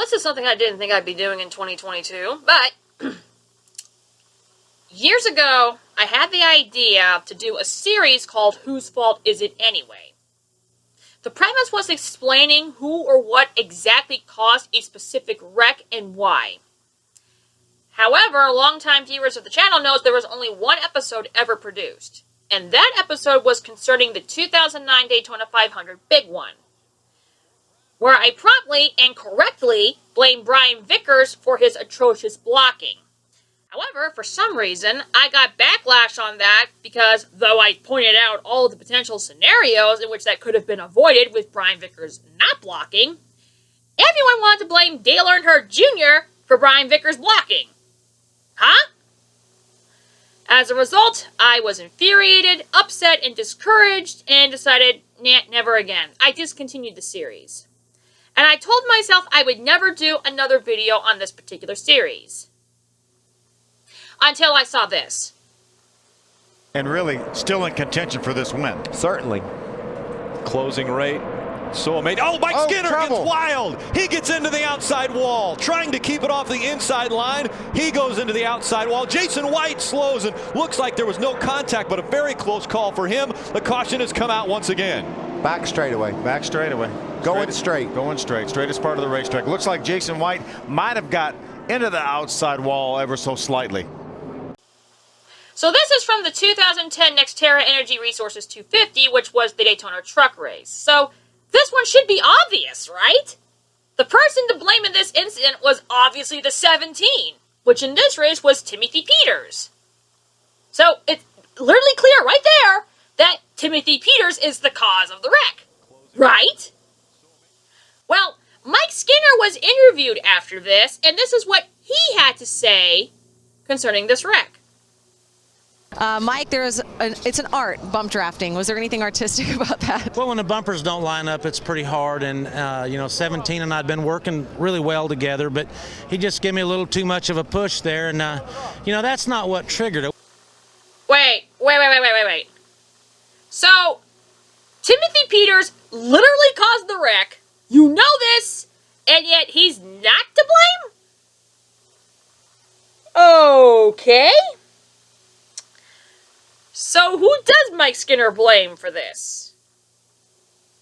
this is something I didn't think I'd be doing in 2022, but years ago, I had the idea to do a series called Whose Fault Is It Anyway? The premise was explaining who or what exactly caused a specific wreck and why. However, longtime viewers of the channel knows there was only one episode ever produced, and that episode was concerning the 2009 Daytona 500 Big One, where I promptly and correctly blamed Brian Vickers for his atrocious blocking. However, for some reason, I got backlash on that because, though I pointed out all of the potential scenarios in which that could have been avoided with Brian Vickers not blocking, everyone wanted to blame Dale Earnhardt Jr. for Brian Vickers blocking. Huh? As a result, I was infuriated, upset, and discouraged, and decided, nah, never again. I discontinued the series. And I told myself I would never do another video on this particular series. Until I saw this. And really still in contention for this win. Certainly. Closing rate. So amazing. Oh, Mike Skinner gets wild. He gets into the outside wall, trying to keep it off the inside line. He goes into the outside wall. Jason White slows and looks like there was no contact, but a very close call for him. The caution has come out once again. Back straightaway. Back straightaway. Going straight. Going straight. Straightest part of the racetrack. Looks like Jason White might have got into the outside wall ever so slightly. So this is from the 2010 Nextera Energy Resources 250, which was the Daytona Truck race. So this one should be obvious, right? The person to blame in this incident was obviously the 17, which in this race was Timothy Peters. So it's literally clear right there that Timothy Peters is the cause of the wreck, right? Well, Mike Skinner was interviewed after this, and this is what he had to say concerning this wreck. Mike, it's an art, bump drafting. Was there anything artistic about that? Well, when the bumpers don't line up, it's pretty hard. And, 17 and I had been working really well together, but he just gave me a little too much of a push there. And, that's not what triggered it. Wait. So, Timothy Peters literally caused the wreck. You know this, and yet he's not to blame? Okay. So who does Mike Skinner blame for this?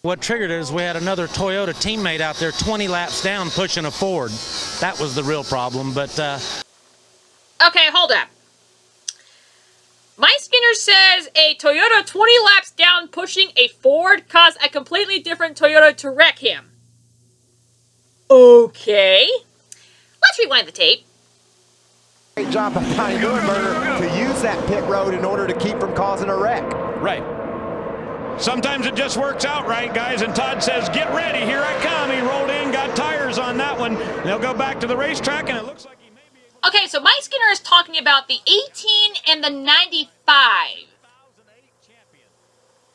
What triggered it is we had another Toyota teammate out there 20 laps down pushing a Ford. That was the real problem, but... Okay, hold up. Mike Skinner says a Toyota 20 laps down pushing a Ford caused a completely different Toyota to wreck him. Okay. Let's rewind the tape. Great job by Donnie Nuremberger to use that pit road in order to keep from causing a wreck. Right. Sometimes it just works out right, guys, and Todd says, get ready, here I come. He rolled in, got tires on that one. They'll go back to the racetrack, and it looks like he may be able to... Okay, so Mike Skinner is talking about the 18 and the 95.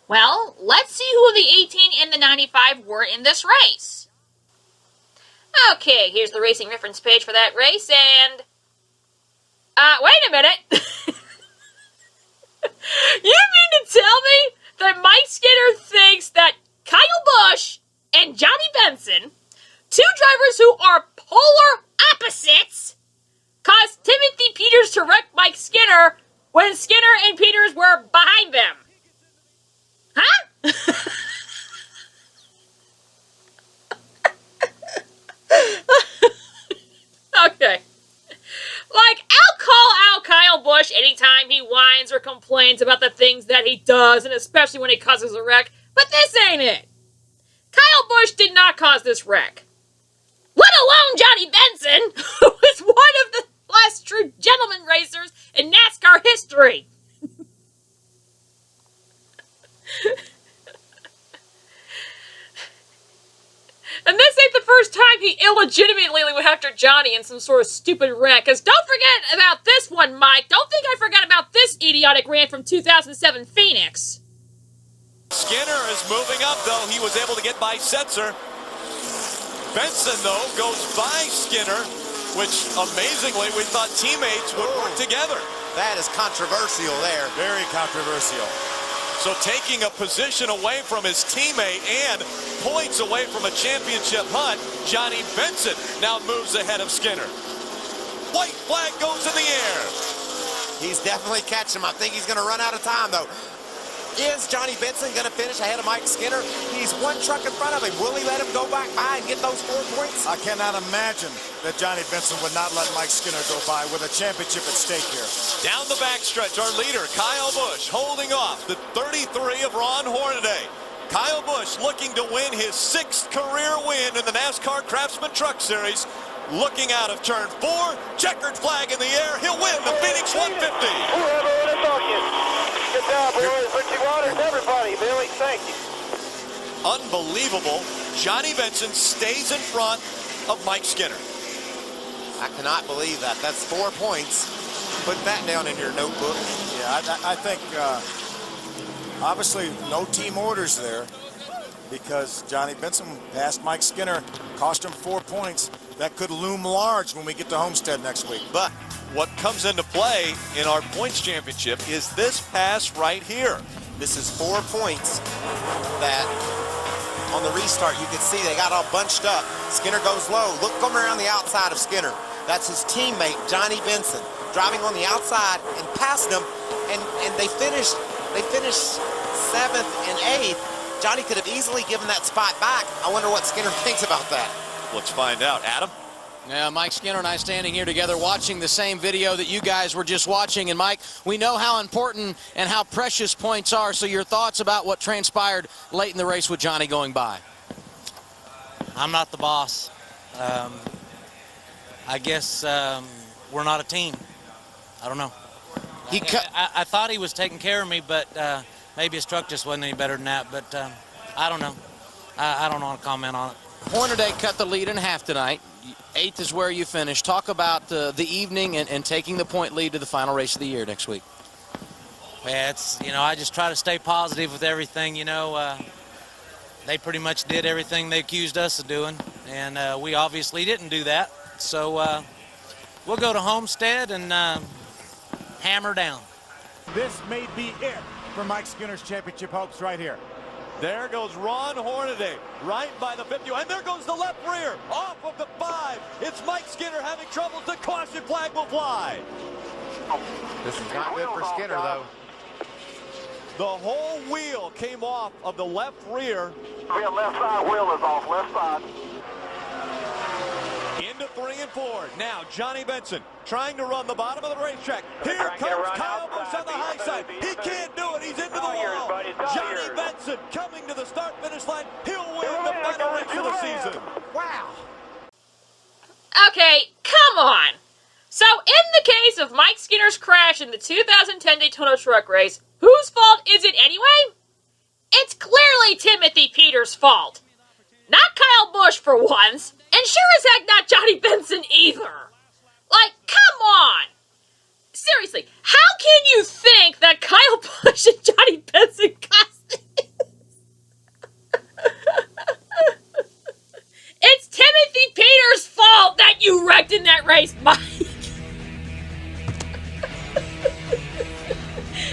Well, let's see who the 18 and the 95 were in this race. Okay, here's the racing reference page for that race, and... wait a minute. You mean to tell me that Mike Skinner thinks that Kyle Busch and Johnny Benson, two drivers who are polar opposites, caused Timothy Peters to wreck Mike Skinner when Skinner and Peters were behind them? Huh? Okay. Like, I'll call out Kyle Busch anytime he whines or complains about the things that he does, and especially when he causes a wreck, but this ain't it. Kyle Busch did not cause this wreck. Let alone Johnny Benson, who is one of the last true gentleman racers in NASCAR history. And this ain't the first time he illegitimately went after Johnny in some sort of stupid rant. Because don't forget about this one, Mike. Don't think I forgot about this idiotic rant from 2007 Phoenix. Skinner is moving up, though. He was able to get by Setzer. Benson, though, goes by Skinner, which, amazingly, we thought teammates would work together. That is controversial there. Very controversial. So taking a position away from his teammate and points away from a championship hunt, Johnny Benson now moves ahead of Skinner. White flag goes in the air. He's definitely catching him. I think he's going to run out of time, though. Is Johnny Benson going to finish ahead of Mike Skinner? He's one truck in front of him. Will he let him go back by and get those 4 points? I cannot imagine that Johnny Benson would not let Mike Skinner go by with a championship at stake here. Down the backstretch, our leader, Kyle Busch, holding off the 33 of Ron Hornaday. Kyle Busch looking to win his 6th career win in the NASCAR Craftsman Truck Series. Looking out of turn 4, checkered flag in the air. He'll win the Phoenix 150. Good job, boys. Richie Waters, everybody. Billy, thank you. Unbelievable. Johnny Benson stays in front of Mike Skinner. I cannot believe that. That's 4 points. Put that down in your notebook. Yeah, I think obviously no team orders there because Johnny Benson passed Mike Skinner, cost him 4 points. That could loom large when we get to Homestead next week. But what comes into play in our points championship is this pass right here. This is 4 points that on the restart you can see they got all bunched up. Skinner goes low. Look him around the outside of Skinner. That's his teammate, Johnny Benson, driving on the outside and passing him. And they finished 7th and 8th. Johnny could have easily given that spot back. I wonder what Skinner thinks about that. Let's find out. Adam? Yeah, Mike Skinner and I standing here together watching the same video that you guys were just watching. And, Mike, we know how important and how precious points are. So your thoughts about what transpired late in the race with Johnny going by? I'm not the boss. I guess we're not a team. I don't know. I thought he was taking care of me, but maybe his truck just wasn't any better than that. But I don't know. I don't want to comment on it. Hornaday cut the lead in half tonight. 8th is where you finished. Talk about the evening and taking the point lead to the final race of the year next week. Yeah, it's, I just try to stay positive with everything. They pretty much did everything they accused us of doing, and we obviously didn't do that. So we'll go to Homestead and hammer down. This may be it for Mike Skinner's championship hopes right here. There goes Ron Hornaday right by the 50, and there goes the left rear off of the 5. It's Mike Skinner having trouble. The caution flag will fly. This is not good for Skinner, though. The whole wheel came off of the left rear. Yeah, left side wheel is off, left side. Into 3 and 4. Now Johnny Benson trying to run the bottom of the racetrack. Here comes Kyle Busch on the high side. He can't do it. He's into the wall. Johnny Benson coming to the start-finish line. He'll win the final race of the season. Wow. Okay, come on. So in the case of Mike Skinner's crash in the 2010 Daytona Truck race, whose fault is it anyway? It's clearly Timothy Peters' fault. Not Kyle Busch for once, and sure as heck not Johnny Benson either. Like, come on. Seriously, how can you think that Kyle Busch and Johnny Benson caused this? It's Timothy Peters' fault that you wrecked in that race, Mike.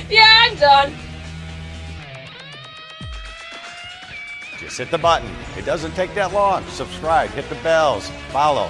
Yeah, I'm done. Just hit the button. It doesn't take that long. Subscribe, hit the bells, follow.